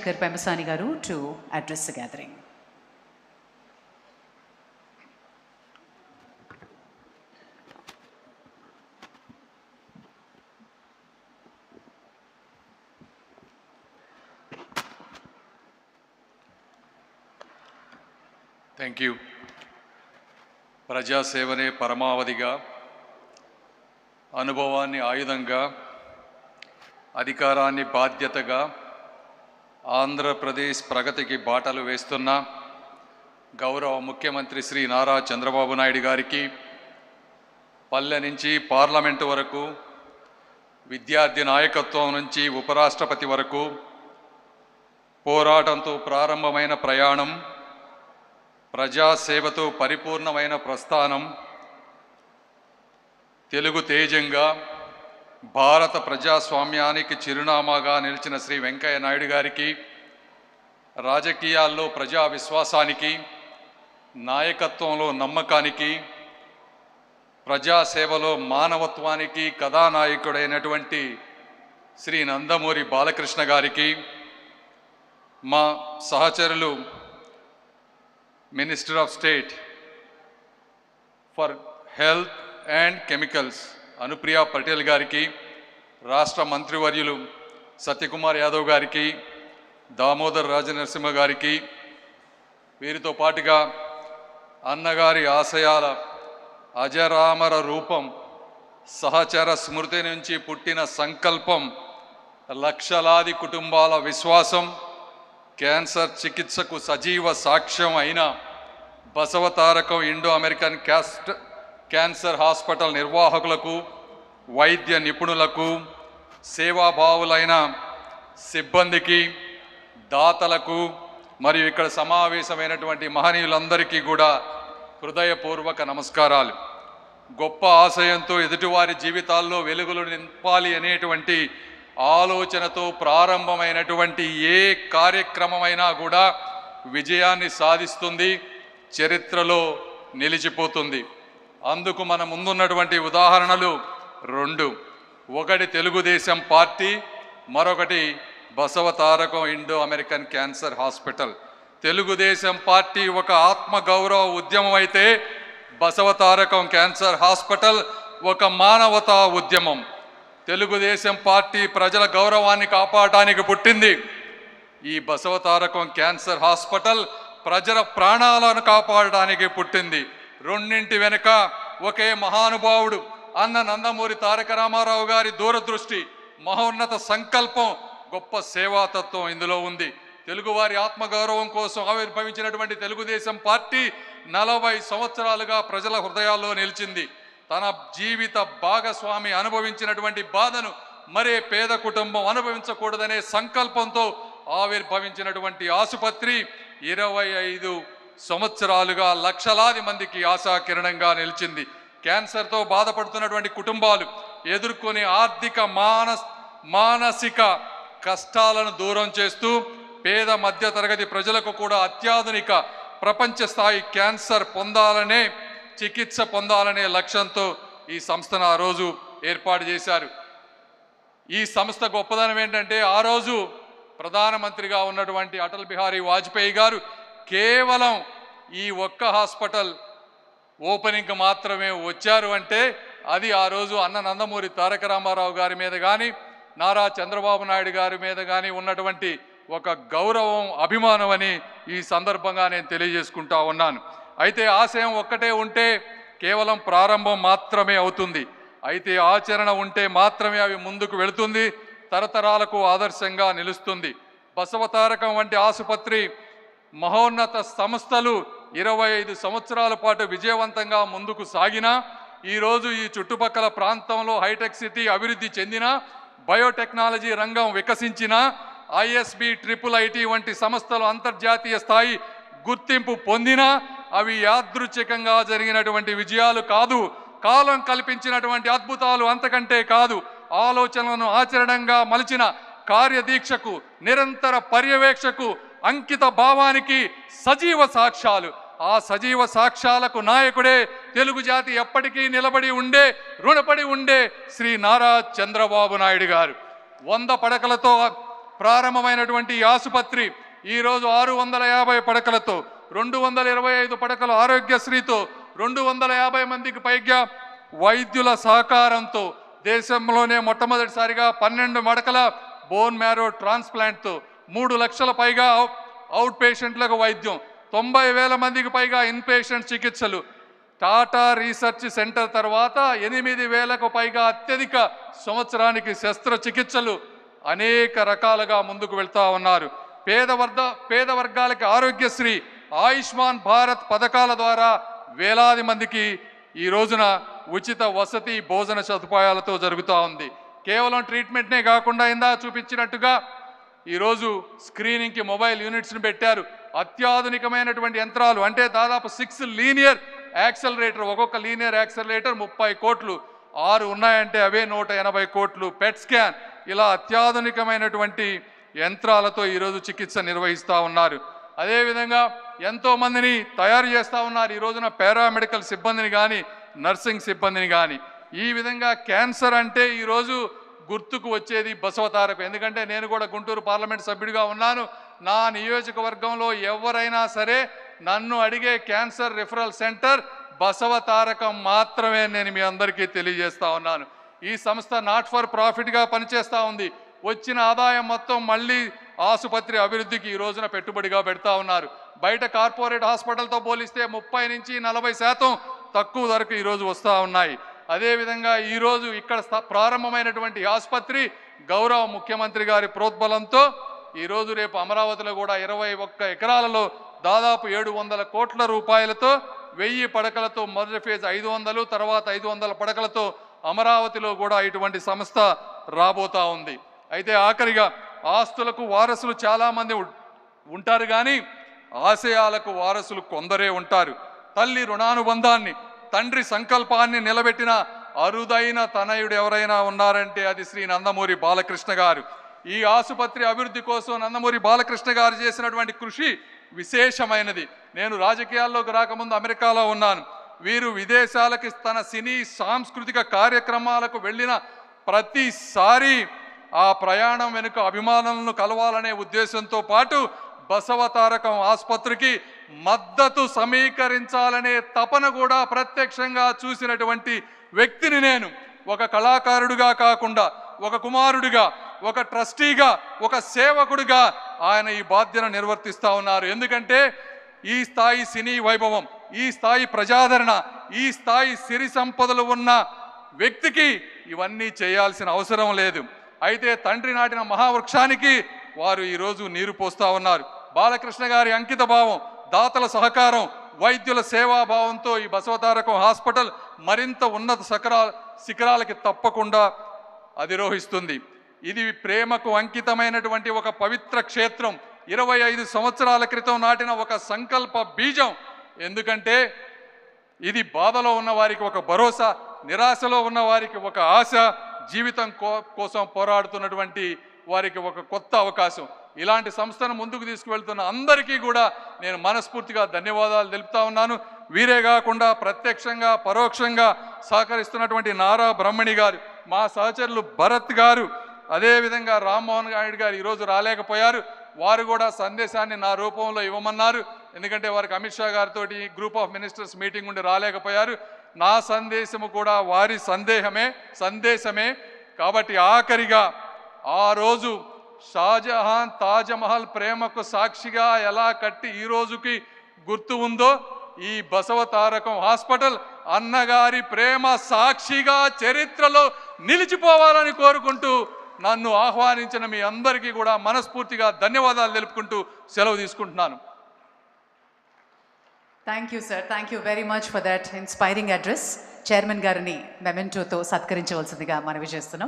Chandrasekhar Pemasani garu to address the gathering. Thank you. ప్రజా సేవనే పరమావధిగా, అనుభవాన్ని ఆయుధంగా, అధికారాన్ని బాధ్యతగా ఆంధ్రప్రదేశ్ ప్రగతికి బాటలు వేస్తున్న గౌరవ ముఖ్యమంత్రి శ్రీ నారా చంద్రబాబు నాయుడు గారికి, పల్లె నుంచి పార్లమెంటు వరకు, విద్యార్థి నాయకత్వం నుంచి ఉపరాష్ట్రపతి వరకు పోరాటంతో ప్రారంభమైన ప్రయాణం, ప్రజాసేవతో పరిపూర్ణమైన ప్రస్థానం, తెలుగు తేజంగా భారత ప్రజాస్వామ్యానికి చిరునామాగా నిలిచిన శ్రీ వెంకయ్య నాయుడు గారికి, రాజకీయాల్లో ప్రజా విశ్వాసానికి, నాయకత్వంలో నమ్మకానికి, ప్రజాసేవలో మానవత్వానికి కథానాయకుడైనటువంటి శ్రీ నందమూరి బాలకృష్ణ గారికి, మా సహచరులు minister of state for health and chemicals Anupriya Patel గారికి, రాష్ట్ర మంత్రివర్యులు సత్యకుమార్ యాదవ్ గారికి, దామోదర్ రాజనరసింహ గారికి, వీరితో పాటుగా అన్నగారి ఆశయాల అజరామర రూపం, సహచర స్మృతి నుంచి పుట్టిన సంకల్పం, లక్షలాది కుటుంబాల విశ్వాసం, క్యాన్సర్ చికిత్సకు సజీవ సాక్ష్యం అయిన Basavatarakam Indo American cancer hospital నిర్వాహకులకు, వైద్య నిపుణులకు, సేవాభావులైన సిబ్బందికి, దాతలకు మరియు ఇక్కడ సమావేశమైనటువంటి మహనీయులందరికీ కూడా హృదయపూర్వక నమస్కారాలు. గొప్ప ఆశయంతో ఎదుటివారి జీవితాల్లో వెలుగులు నింపాలి అనేటువంటి ఆలోచనతో ప్రారంభమైనటువంటి ఏ కార్యక్రమమైనా కూడా విజయాన్ని సాధిస్తుంది, చరిత్రలో నిలిచిపోతుంది. అందుకు మన ముందున్నటువంటి ఉదాహరణలు రెండు. ఒకటి తెలుగుదేశం పార్టీ, మరొకటి Basavatarakam Indo American cancer hospital. Telugu Desam party ఒక ఆత్మగౌరవ ఉద్యమం అయితే బసవతారకం క్యాన్సర్ హాస్పిటల్ ఒక మానవతా ఉద్యమం. తెలుగుదేశం పార్టీ ప్రజల గౌరవాన్ని కాపాడటానికి పుట్టింది. ఈ బసవతారకం క్యాన్సర్ హాస్పిటల్ ప్రజల ప్రాణాలను కాపాడడానికి పుట్టింది. రెండింటి వెనుక ఒకే మహానుభావుడు అన్న నందమూరి తారక రామారావు గారి దూరదృష్టి, మహోన్నత సంకల్పం, గొప్ప సేవాతత్వం ఇందులో ఉంది. తెలుగువారి ఆత్మగౌరవం కోసం ఆవిర్భవించినటువంటి తెలుగుదేశం పార్టీ 40 సంవత్సరాలుగా ప్రజల హృదయాల్లో నిలిచింది. తన జీవిత భాగస్వామి అనుభవించినటువంటి బాధను మరే పేద కుటుంబం అనుభవించకూడదనే సంకల్పంతో ఆవిర్భవించినటువంటి ఆసుపత్రి 25 సంవత్సరాలుగా లక్షలాది మందికి ఆశాకిరణంగా నిలిచింది. క్యాన్సర్తో బాధపడుతున్నటువంటి కుటుంబాలు ఎదుర్కొనే ఆర్థిక మానసిక కష్టాలను దూరం చేస్తూ పేద మధ్యతరగతి ప్రజలకు కూడా అత్యాధునిక ప్రపంచ స్థాయి క్యాన్సర్ చికిత్స పొందాలనే లక్ష్యంతో ఈ సంస్థను ఆ రోజు ఏర్పాటు చేశారు. ఈ సంస్థ గొప్పదనం ఏంటంటే, ఆ రోజు ప్రధానమంత్రిగా ఉన్నటువంటి అటల్ బిహారీ వాజ్పేయి గారు కేవలం ఈ ఒక్క హాస్పిటల్ ఓపెనింగ్కి మాత్రమే వచ్చారు అంటే అది ఆ రోజు అన్న నందమూరి తారక రామారావు గారి మీద కానీ, నారా చంద్రబాబు నాయుడు గారి మీద కానీ ఉన్నటువంటి ఒక గౌరవం, అభిమానం అని ఈ సందర్భంగా నేను తెలియజేసుకుంటా ఉన్నాను. అయితే ఆశయం ఒక్కటే ఉంటే కేవలం ప్రారంభం మాత్రమే అవుతుంది. అయితే ఆచరణ ఉంటే మాత్రమే అవి ముందుకు వెళుతుంది, తరతరాలకు ఆదర్శంగా నిలుస్తుంది. బసవతారకం వంటి ఆసుపత్రి, మహోన్నత సంస్థలు 25 సంవత్సరాల పాటు విజయవంతంగా ముందుకు సాగినా, ఈరోజు ఈ చుట్టుపక్కల ప్రాంతంలో హైటెక్ సిటీ అభివృద్ధి చెందిన, బయోటెక్నాలజీ రంగం వికసించిన, ISB IIIT వంటి సంస్థలు అంతర్జాతీయ స్థాయి గుర్తింపు పొందినా అవి యాదృచ్ఛికంగా జరిగినటువంటి విజయాలు కాదు, కాలం కల్పించినటువంటి అద్భుతాలు అంతకంటే కాదు. ఆలోచనలను ఆచరణంగా మలిచిన కార్యదీక్షకు, నిరంతర పర్యవేక్షకు, అంకిత భావానికి సజీవ సాక్ష్యాలు. ఆ సజీవ సాక్ష్యాలకు నాయకుడే తెలుగు జాతి ఎప్పటికీ నిలబడి ఉండే, రుణపడి ఉండే శ్రీ నారా చంద్రబాబు నాయుడు గారు. 100 పడకలతో ప్రారంభమైనటువంటి ఈ ఆసుపత్రి ఈరోజు 650 పడకలతో 225 పడకల ఆరోగ్యశ్రీతో 250 మందికి పైగా వైద్యుల సహకారంతో దేశంలోనే మొట్టమొదటిసారిగా 12 మడకల బోన్ మ్యారో ట్రాన్స్ప్లాంట్తో 3 లక్షల పైగా అవుట్ పేషెంట్లకు వైద్యం, 90,000 మందికి పైగా ఇన్ పేషెంట్ చికిత్సలు, టాటా రీసెర్చ్ సెంటర్ తర్వాత 8,000కు పైగా అత్యధిక సంవత్సరానికి శస్త్రచికిత్సలు అనేక రకాలుగా ముందుకు వెళ్తా ఉన్నారు. పేద వర్గాలకి ఆరోగ్యశ్రీ, ఆయుష్మాన్ భారత్ పథకాల ద్వారా వేలాది మందికి ఈ రోజున ఉచిత వసతి భోజన సదుపాయాలతో జరుగుతూ ఉంది. కేవలం ట్రీట్మెంట్నే కాకుండా ఇందా చూపించినట్టుగా ఈరోజు స్క్రీనింగ్కి మొబైల్ యూనిట్స్ని పెట్టారు. అత్యాధునికమైనటువంటి యంత్రాలు అంటే దాదాపు 6 లీనియర్ యాక్సలరేటర్, ఒక్కొక్క లీనియర్ యాక్సలరేటర్ 30 కోట్లు, 6 ఉన్నాయంటే అవే 180 కోట్లు. పెట్ స్కాన్, ఇలా అత్యాధునికమైనటువంటి యంత్రాలతో ఈరోజు చికిత్స నిర్వహిస్తూ ఉన్నారు. అదేవిధంగా ఎంతోమందిని తయారు చేస్తూ ఉన్నారు ఈ రోజున, పారామెడికల్ సిబ్బందిని కానీ నర్సింగ్ సిబ్బందిని కానీ. ఈ విధంగా క్యాన్సర్ అంటే ఈరోజు గుర్తుకు వచ్చేది బసవతారకం. ఎందుకంటే నేను కూడా గుంటూరు పార్లమెంట్ సభ్యుడిగా ఉన్నాను. నా నియోజకవర్గంలో ఎవరైనా సరే నన్ను అడిగే క్యాన్సర్ రిఫరల్ సెంటర్ బసవతారకం మాత్రమే. నేను మీ అందరికీ తెలియజేస్తా ఉన్నాను. ఈ సంస్థ నాట్ ఫర్ ప్రాఫిట్గా పనిచేస్తూ ఉంది. వచ్చిన ఆదాయం మొత్తం మళ్ళీ ఆసుపత్రి అభివృద్ధికి ఈ రోజున పెట్టుబడిగా పెడతా ఉన్నారు. బయట కార్పొరేట్ హాస్పిటల్తో పోలిస్తే 30 నుంచి 40% తక్కువ ధరకు ఈరోజు వస్తూ ఉన్నాయి. అదేవిధంగా ఈరోజు ఇక్కడ ప్రారంభమైనటువంటి ఆసుపత్రి గౌరవ ముఖ్యమంత్రి గారి ప్రోద్బలంతో ఈరోజు రేపు అమరావతిలో కూడా 21 ఎకరాలలో దాదాపు 700 కోట్ల రూపాయలతో 1000 పడకలతో మొదటి ఫేజ్ 500, తర్వాత 500 పడకలతో అమరావతిలో కూడా ఇటువంటి సంస్థ రాబోతా ఉంది. అయితే ఆఖరిగా ఆస్తులకు వారసులు చాలామంది ఉంటారు కానీ ఆశయాలకు వారసులు కొందరే ఉంటారు. తల్లి రుణానుబంధాన్ని, తండ్రి సంకల్పాన్ని నిలబెట్టిన అరుదైన తనయుడు ఎవరైనా ఉన్నారంటే అది శ్రీ నందమూరి బాలకృష్ణ గారు. ఈ ఆసుపత్రి అభివృద్ధి కోసం నందమూరి బాలకృష్ణ గారు చేసినటువంటి కృషి విశేషమైనది. నేను రాజకీయాల్లోకి రాకముందు అమెరికాలో ఉన్నాను. వీరు విదేశాలకి తన సినీ సాంస్కృతిక కార్యక్రమాలకు వెళ్ళిన ప్రతిసారి ఆ ప్రయాణం వెనుక అభిమానులను కలవాలనే ఉద్దేశంతో పాటు బసవతారకం ఆసుపత్రికి మద్దతు సమీకరించాలనే తపన కూడా ప్రత్యక్షంగా చూసినటువంటి వ్యక్తిని నేను. ఒక కళాకారుడిగా కాకుండా ఒక కుమారుడిగా, ఒక ట్రస్టీగా, ఒక సేవకుడిగా ఆయన ఈ బాధ్యత నిర్వర్తిస్తూ ఉన్నారు. ఎందుకంటే ఈ స్థాయి సినీ వైభవం, ఈ స్థాయి ప్రజాదరణ, ఈ స్థాయి సిరి సంపదలు ఉన్న వ్యక్తికి ఇవన్నీ చేయాల్సిన అవసరం లేదు. అయితే తండ్రి నాటిన మహావృక్షానికి వారు ఈరోజు నీరు పోస్తూ ఉన్నారు. బాలకృష్ణ గారి అంకిత భావం, దాతల సహకారం, వైద్యుల సేవాభావంతో ఈ బసవతారకం హాస్పిటల్ మరింత ఉన్నత శిఖరాలకి తప్పకుండా అధిరోహిస్తుంది. ఇది ప్రేమకు అంకితమైనటువంటి ఒక పవిత్ర క్షేత్రం. 25 సంవత్సరాల క్రితం నాటిన ఒక సంకల్ప బీజం. ఎందుకంటే ఇది బాధలో ఉన్న వారికి ఒక భరోసా, నిరాశలో ఉన్న వారికి ఒక ఆశ, జీవితం కోసం పోరాడుతున్నటువంటి వారికి ఒక కొత్త అవకాశం. ఇలాంటి సంస్థను ముందుకు తీసుకువెళ్తున్న అందరికీ కూడా నేను మనస్ఫూర్తిగా ధన్యవాదాలు తెలుపుతా ఉన్నాను. వీరే కాకుండా ప్రత్యక్షంగా పరోక్షంగా సహకరిస్తున్నటువంటి నారా బ్రహ్మణి గారు, మా సహచరులు భరత్ గారు, అదేవిధంగా రామ్మోహన్ నాయుడు గారు ఈరోజు రాలేకపోయారు. వారు కూడా సందేశాన్ని నా రూపంలో ఇవ్వమన్నారు. ఎందుకంటే వారికి అమిత్ షా గారితో గ్రూప్ ఆఫ్ మినిస్టర్స్ మీటింగ్ ఉండి రాలేకపోయారు. నా సందేశము కూడా వారి సందేశమే. కాబట్టి ఆఖరిగా ఆ రోజు షాజహాన్ తాజ్మహల్ ప్రేమకు సాక్షిగా ఎలా కట్టి ఈ రోజుకి గుర్తు ఉందో, ఈ బసవతారకం హాస్పిటల్ అన్నగారి ప్రేమ సాక్షిగా చరిత్రలో నిలిచిపోవాలని కోరుకుంటూ నన్ను ఆహ్వానించిన మీ అందరికీ కూడా మనస్ఫూర్తిగా ధన్యవాదాలు తెలుపుకుంటూ సెలవు తీసుకుంటున్నాను. Thank you sir, thank you very much for that inspiring address. Chairman గారిని మెమెంటోతో సత్కరించవలసిందిగా మనవి చేస్తున్నాం.